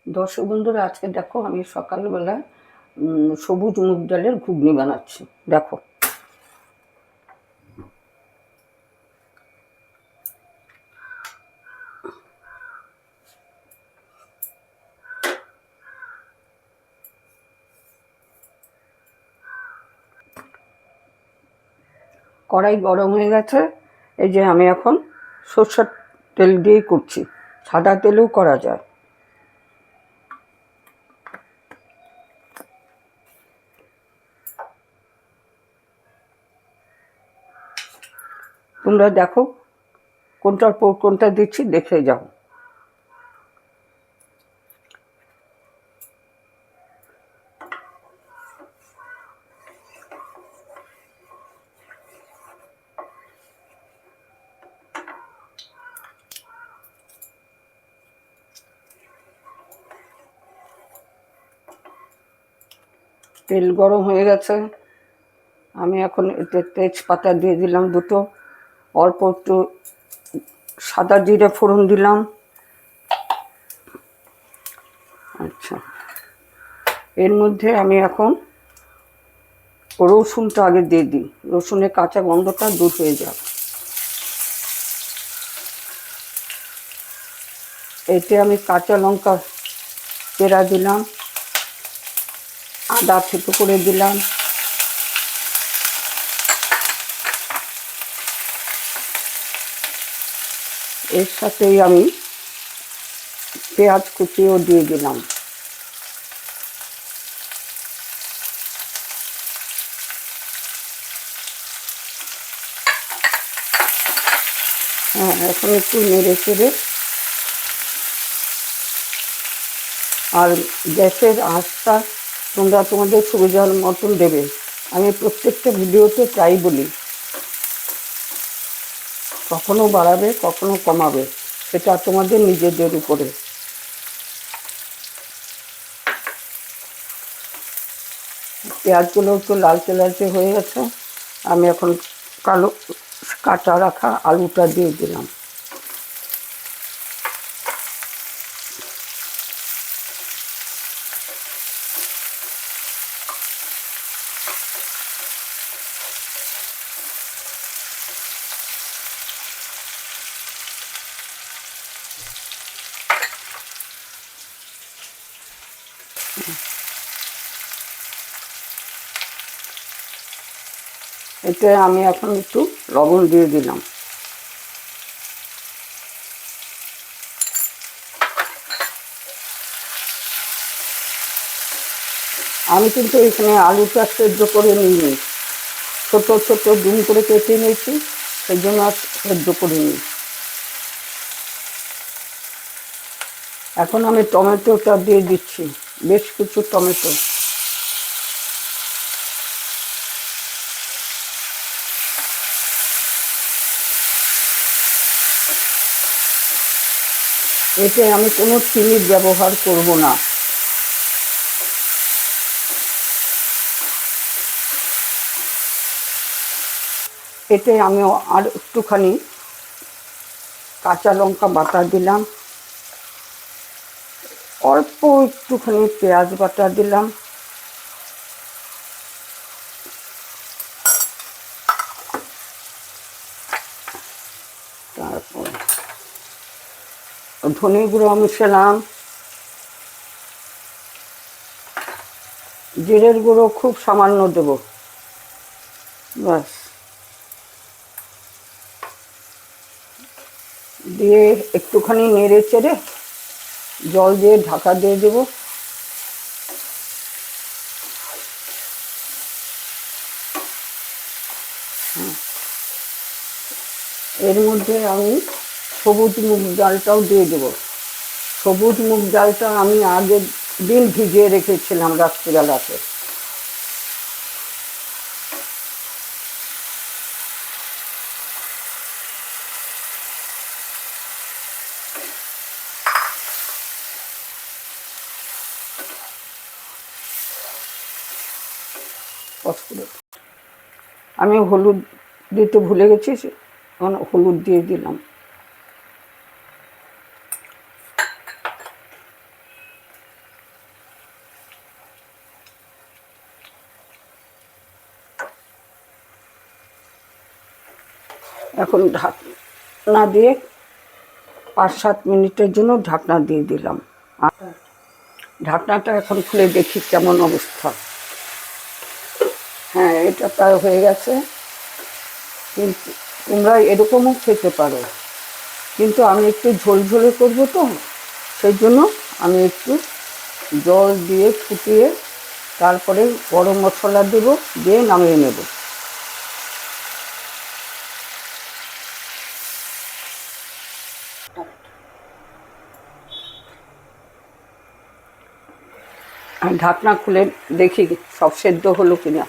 দর্শক বন্ধুরা, আজকে দেখো আমি সকালবেলা সবুজ মুগ ডালের ঘুগনি বানাচ্ছি। দেখো, কড়াই গরম হয়ে গেছে। এই যে আমি এখন সরষের তেল দিয়েই করছি, সাদা তেলেও করা যায়। তোমরা দেখো কোনটার পর কোনটা দিচ্ছি, দেখে যাও। তেল গরম হয়ে গেছে, আমি এখন এতে তেজপাতা দিয়ে দিলাম দুটো, অল্প একটু সাদা জিরে ফোড়ন দিলাম। আচ্ছা, এর মধ্যে আমি এখন রসুনটা আগে দিয়ে দিই, রসুনের কাঁচা গন্ধটা দূর হয়ে যাবে। এতে আমি কাঁচা লঙ্কা চেরা দিলাম, আদা থেতো করে দিলাম, এর সাথেই আমি পেঁয়াজ কুচিও দিয়ে দিলাম। হ্যাঁ, এখন একটু নেড়ে চেড়ে, আর গ্যাসের আঁচটা তোমরা তোমাদের সুবিধার মতন দেবে। আমি প্রত্যেকটা ভিডিওতে তাই বলি, কখনো বাড়াবে কখনো কমাবে, সেটা তোমাদের নিজেদের উপরে। পেঁয়াজগুলো একটু লালচে লালচে হয়ে গেছে, আমি এখন কালো কাটা রাখা আলুটা দিয়ে দিলাম। এতে আমি এখন একটু লবণ দিয়ে দিলাম। আমি কিন্তু এখানে আলুটা সেদ্ধ করে নিইনি, ছোট ছোট ডিম করে কেটে নিয়েছি, সেই জন্য আর সেদ্ধ করে নিই। এখন আমি টমেটোটা দিয়ে দিচ্ছি, বেশ কিছু টমেটো। এতে আমি কোনো চিনির ব্যবহার করব না। এতে আমি আর একটুখানি কাঁচা লঙ্কা বাটা দিলাম, অল্প একটুখানি পেঁয়াজ বাটা দিলাম, তারপর ধনে গুঁড়ো মিশালাম, জিরের গুঁড়ো খুব সামান্য দেব, ব্যাস। দিয়ে একটুখানি নেড়ে চেড়ে জল দিয়ে ঢাকা দিয়ে দেবো। এর মধ্যে আমি সবুজ মুগ ডালটাও দিয়ে দেবো। সবুজ মুগ ডালটা আমি আগের দিন ভিজিয়ে রেখেছিলাম রাত্রিবেলাতে। আমি হলুদ দিতে ভুলে গেছি, হলুদ দিয়ে দিলাম। এখন ঢাকনা দিয়ে 5-7 মিনিটের জন্য ঢাকনা দিয়ে দিলাম। আর ঢাকনাটা এখন খুলে দেখি কেমন অবস্থা। হ্যাঁ, এটা প্রায় হয়ে গেছে। কিন্তু তোমরা এরকমও খেতে পারো, কিন্তু আমি একটু ঝোলঝোলে করবো তো, সেই জন্য আমি একটু জল দিয়ে ফুটিয়ে তারপরে গরম মশলা দেবো, দিয়ে নামিয়ে নেব। ঢাকনা খুলে দেখি সব সেদ্ধ হলো কিনা,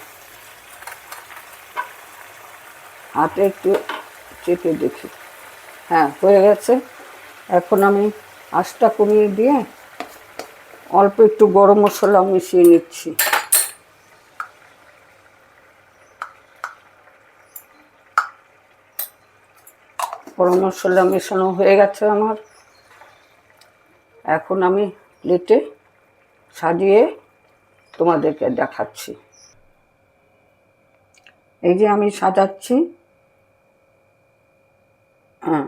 হাতে একটু চেপে দেখি। হ্যাঁ, হয়ে গেছে। এখন আমি আঁচটা কমিয়ে দিয়ে অল্প একটু গরম মশলা মিশিয়ে নিচ্ছি। গরম মশলা মেশানো হয়ে গেছে আমার। এখন আমি প্লেটে সাজিয়ে তোমাদেরকে দেখাচ্ছি। এই যে আমি সাজাচ্ছি। হ্যাঁ,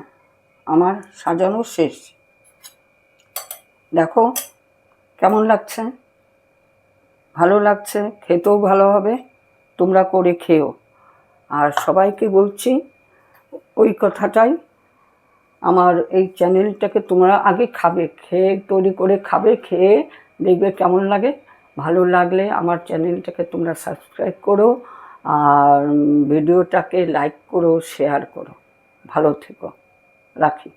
আমার সাজানো শেষ। দেখো কেমন লাগছে। ভালো লাগছে, খেতেও ভালো হবে। তোমরা করে খেও। আর সবাইকে বলছি ওই কথাটাই, আমার এই চ্যানেলটাকে তোমরা আগে খাবে, খেয়ে তৈরি করে খাবে, খেয়ে দেখবে কেমন লাগে। ভালো লাগলে আমার চ্যানেলটাকে তোমরা সাবস্ক্রাইব করো, আর ভিডিওটাকে লাইক করো, শেয়ার করো। ভালো থেকো, রাখি।